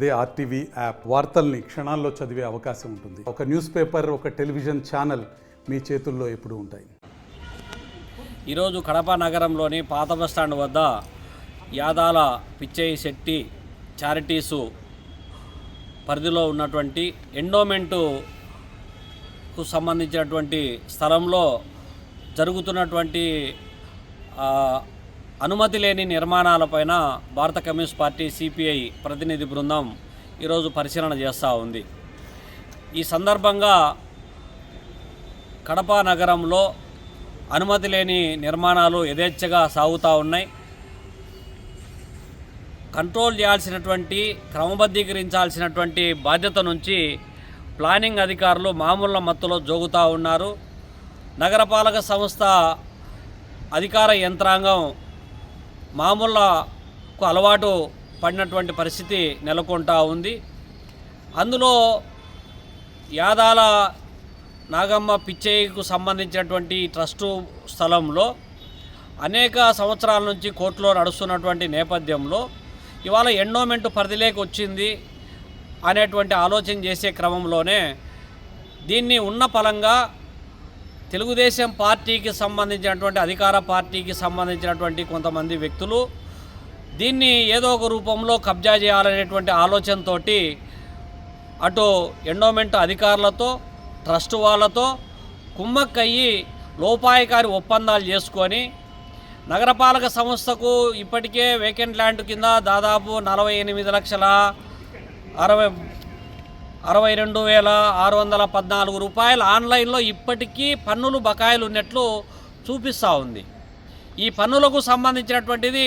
అదే RTV app వార్తల్ని క్షణాల్లో చదివే అవకాశం ఉంటుంది. ఒక న్యూస్ పేపర్, ఒక టెలివిజన్ ఛానల్ మీ చేతుల్లో ఎప్పుడూ ఉంటాయి. ఈరోజు కడప నగరంలోని పాత బస్టాండ్ వద్ద యాదాల పిచ్చయ్య శెట్టి చారిటీసు పరిధిలో ఉన్నటువంటి ఎండోమెంటుకు సంబంధించినటువంటి స్థలంలో జరుగుతున్నటువంటి అనుమతి లేని నిర్మాణాలపైన భారత కమ్యూనిస్ట్ పార్టీ సిపిఐ ప్రతినిధి బృందం ఈరోజు పరిశీలన చేస్తూ ఉంది. ఈ సందర్భంగా కడప నగరంలో అనుమతి లేని నిర్మాణాలు యథేచ్ఛగా సాగుతూ ఉన్నాయి. కంట్రోల్ చేయాల్సినటువంటి, క్రమబద్ధీకరించాల్సినటువంటి బాధ్యత నుంచి ప్లానింగ్ అధికారులు మామూళ్ళ మత్తులో జోగుతూ ఉన్నారు. నగరపాలక సంస్థ అధికార యంత్రాంగం మామూళ్ళకు అలవాటు పడినటువంటి పరిస్థితి నెలకొంటా ఉంది. అందులో యాదాల నాగమ్మ పిచ్చయ్యకు సంబంధించినటువంటి ట్రస్టు స్థలంలో అనేక సంవత్సరాల నుంచి కోర్టులో నడుస్తున్నటువంటి నేపథ్యంలో ఇవాళ ఎండోమెంట్ పరిధిలోకి వచ్చింది అనేటువంటి ఆలోచన చేసే క్రమంలోనే దీన్ని ఉన్న పలంగా తెలుగుదేశం పార్టీకి సంబంధించినటువంటి, అధికార పార్టీకి సంబంధించినటువంటి కొంతమంది వ్యక్తులు దీన్ని ఏదో ఒక రూపంలో కబ్జా చేయాలనేటువంటి ఆలోచనతో అటు ఎండోమెంట్ అధికారులతో, ట్రస్ట్ వాళ్ళతో కుమ్మక్కయ్యి లోపాయకారి ఒప్పందాలు చేసుకొని నగరపాలక సంస్థకు ఇప్పటికే వేకెంట్ ల్యాండ్ కింద దాదాపు 48,62,614 రూపాయలు ఆన్లైన్లో ఇప్పటికీ పన్నులు బకాయిలు ఉన్నట్లు చూపిస్తూ ఉంది. ఈ పన్నులకు సంబంధించినటువంటిది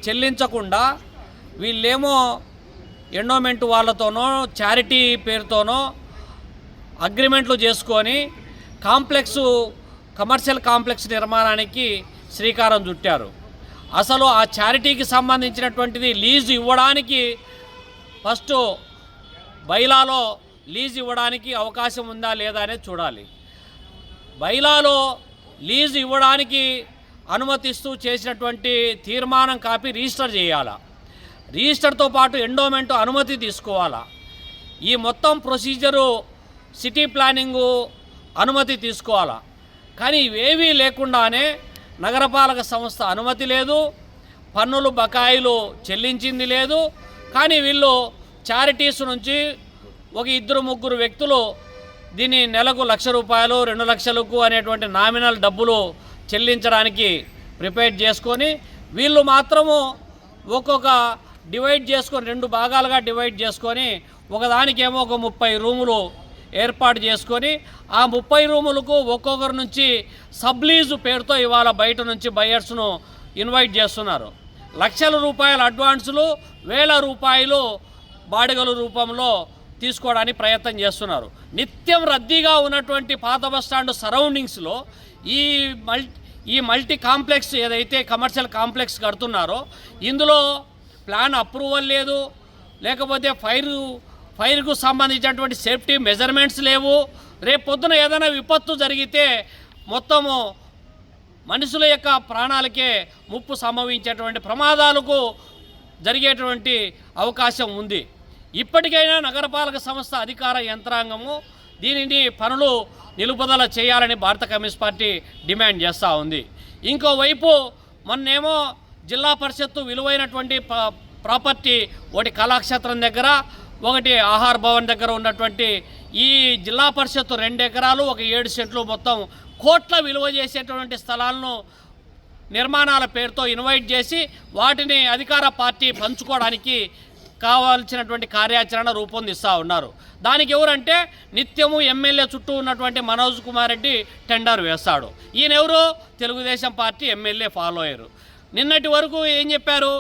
చెల్లించకుండా వీళ్ళేమో ఎండోమెంట్ వాళ్ళతోనో చారిటీ పేరుతోనో అగ్రిమెంట్లు చేసుకొని కమర్షియల్ కాంప్లెక్స్ నిర్మాణానికి శ్రీకారం చుట్టారు. అసలు ఆ చారిటీకి సంబంధించినటువంటిది లీజు ఇవ్వడానికి ఫస్ట్ బైలాలో లీజు ఇవ్వడానికి అవకాశం ఉందా లేదా అనేది చూడాలి. బైలాలో లీజు ఇవ్వడానికి అనుమతిస్తూ చేసినటువంటి తీర్మానం కాపీ రిజిస్టర్ చేయాలా, రిజిస్టర్తో పాటు ఎండోమెంట్ అనుమతి తీసుకోవాలా. ఈ మొత్తం ప్రొసీజరు సిటీ ప్లానింగు అనుమతి తీసుకోవాలా. కానీ ఇవేవీ లేకుండానే నగరపాలక సంస్థ అనుమతి లేదు, పన్నులు బకాయిలు చెల్లించింది లేదు. కానీ వీళ్ళు చారిటీస్ నుంచి ఒక 2-3 వ్యక్తులు దీన్ని నెలకు 1,00,000 రూపాయలు, 2 లక్షలకు అనేటువంటి నామినల్ డబ్బులు చెల్లించడానికి ప్రిపేర్ చేసుకొని వీళ్ళు మాత్రము ఒక్కొక్క డివైడ్ చేసుకొని 2 భాగాలుగా డివైడ్ చేసుకొని ఒకదానికేమో ఒక 30 రూములు ఏర్పాటు చేసుకొని ఆ 30 రూములకు ఒక్కొక్కరి నుంచి సబ్లీజు పేరుతో ఇవాళ బయట నుంచి బయర్స్ను ఇన్వైట్ చేస్తున్నారు. 1,00,000 రూపాయల అడ్వాన్సులు, 1,000 రూపాయలు బాడిగల రూపంలో తీసుకోవడానికి ప్రయత్నం చేస్తున్నారు. నిత్యం రద్దీగా ఉన్నటువంటి పాత బస్టాండ్ సరౌండింగ్స్లో ఈ మల్టీ కాంప్లెక్స్ ఏదైతే కమర్షియల్ కాంప్లెక్స్ కడుతున్నారో ఇందులో ప్లాన్ అప్రూవల్ లేదు, లేకపోతే ఫైర్కు సంబంధించినటువంటి సేఫ్టీ మెజర్మెంట్స్ లేవు. రేపు పొద్దున ఏదైనా విపత్తు జరిగితే మొత్తము మనుషుల యొక్క ప్రాణాలకే ముప్పు సంభవించేటువంటి ప్రమాదాలకు జరిగేటువంటి అవకాశం ఉంది. ఇప్పటికైనా నగరపాలక సంస్థ అధికార యంత్రాంగము దీనిని పనులు నిలుపుదల చేయాలని భారత కమ్యూనిస్ట్ పార్టీ డిమాండ్ చేస్తూ ఉంది. ఇంకోవైపు మొన్నేమో జిల్లా పరిషత్తు విలువైనటువంటి ప్రాపర్టీ ఒకటి కళాక్షేత్రం దగ్గర, ఒకటి ఆహార భవన్ దగ్గర ఉన్నటువంటి ఈ జిల్లా పరిషత్తు 2 ఎకరాలు, ఒక 7 సెంట్లు మొత్తం కోట్ల విలువ చేసేటువంటి స్థలాలను నిర్మాణాల పేరుతో ఇన్వైట్ చేసి వాటిని అధికార పార్టీ పంచుకోవడానికి కావాల్సినటువంటి కార్యాచరణ రూపొందిస్తూ ఉన్నారు. దానికి ఎవరంటే నిత్యము ఎమ్మెల్యే చుట్టూ ఉన్నటువంటి మనోజ్ కుమార్ రెడ్డి టెండర్ వేస్తాడు. ఈయనెవరు? Telugu Desam party MLA follower. నిన్నటి వరకు ఏం చెప్పారు?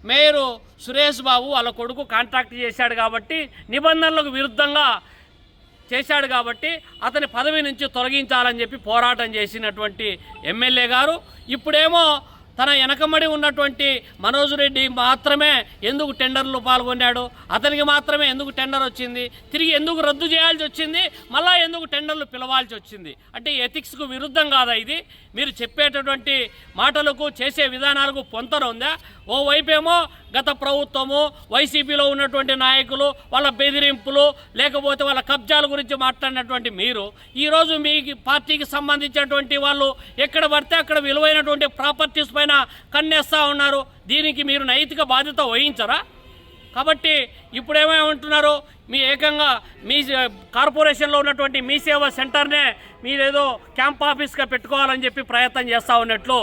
మేయరు సురేష్ బాబు వాళ్ళ కొడుకు కాంట్రాక్ట్ చేశాడు కాబట్టి, నిబంధనలకు విరుద్ధంగా చేశాడు కాబట్టి అతని పదవి నుంచి తొలగించాలని చెప్పి పోరాటం చేసినటువంటి ఎమ్మెల్యే గారు ఇప్పుడేమో తన వెనకబడి ఉన్నటువంటి మనోజ్ రెడ్డి మాత్రమే ఎందుకు టెండర్లో పాల్గొన్నాడు, అతనికి మాత్రమే ఎందుకు టెండర్ వచ్చింది, తిరిగి ఎందుకు రద్దు చేయాల్సి వచ్చింది, మళ్ళా ఎందుకు టెండర్లు పిలవాల్సి వచ్చింది? అంటే ఎథిక్స్కు విరుద్ధం కాదా ఇది? మీరు చెప్పేటటువంటి మాటలకు చేసే విధానాలకు పొంతన ఉందా? ఓవైపేమో గత ప్రభుత్వము, వైసీపీలో ఉన్నటువంటి నాయకులు, వాళ్ళ బెదిరింపులు, లేకపోతే వాళ్ళ కబ్జాల గురించి మాట్లాడినటువంటి మీరు ఈరోజు మీ పార్టీకి సంబంధించినటువంటి వాళ్ళు ఎక్కడ పడితే అక్కడ విలువైనటువంటి ప్రాపర్టీస్ పైన కన్నేస్తూ ఉన్నారు. దీనికి మీరు నైతిక బాధ్యత వహించరా? కాబట్టి ఇప్పుడేమంటున్నారు, మీ ఏకంగా మీ కార్పొరేషన్లో ఉన్నటువంటి మీ సేవా సెంటర్నే మీరేదో క్యాంప్ ఆఫీస్గా పెట్టుకోవాలని చెప్పి ప్రయత్నం చేస్తూ ఉన్నట్లు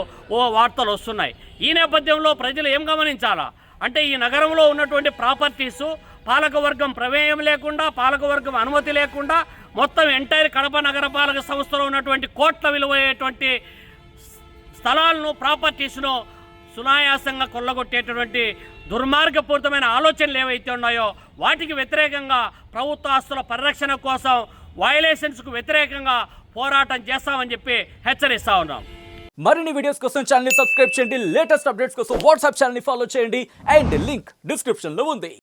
వార్తలు వస్తున్నాయి. ఈ నేపథ్యంలో ప్రజలు ఏం గమనించాలా అంటే, ఈ నగరంలో ఉన్నటువంటి ప్రాపర్టీసు పాలకవర్గం ప్రమేయం లేకుండా, పాలకవర్గం అనుమతి లేకుండా మొత్తం ఎంటైర్ కడప నగరపాలక సంస్థలో ఉన్నటువంటి కోట్ల విలువైనటువంటి స్థలాలను, ప్రాపర్టీస్ను సునాయాసంగా కొల్లగొట్టేటటువంటి దుర్మార్గపూరితమైన ఆలోచనలు ఏవైతే ఉన్నాయో వాటికి వ్యతిరేకంగా, ప్రభుత్వ ఆస్తుల పరిరక్షణ కోసం, వయలేషన్స్కు వ్యతిరేకంగా పోరాటం చేస్తామని చెప్పి హెచ్చరిస్తా ఉన్నాం. మరిన్ని వీడియోస్ కోసం ఛానల్ ని సబ్స్క్రైబ్ చేయండి, లేటెస్ట్ అప్డేట్స్ కోసం వాట్సాప్ ఛానల్ ని ఫాలో చేయండి అండ్ లింక్ డిస్క్రిప్షన్ లో ఉంది.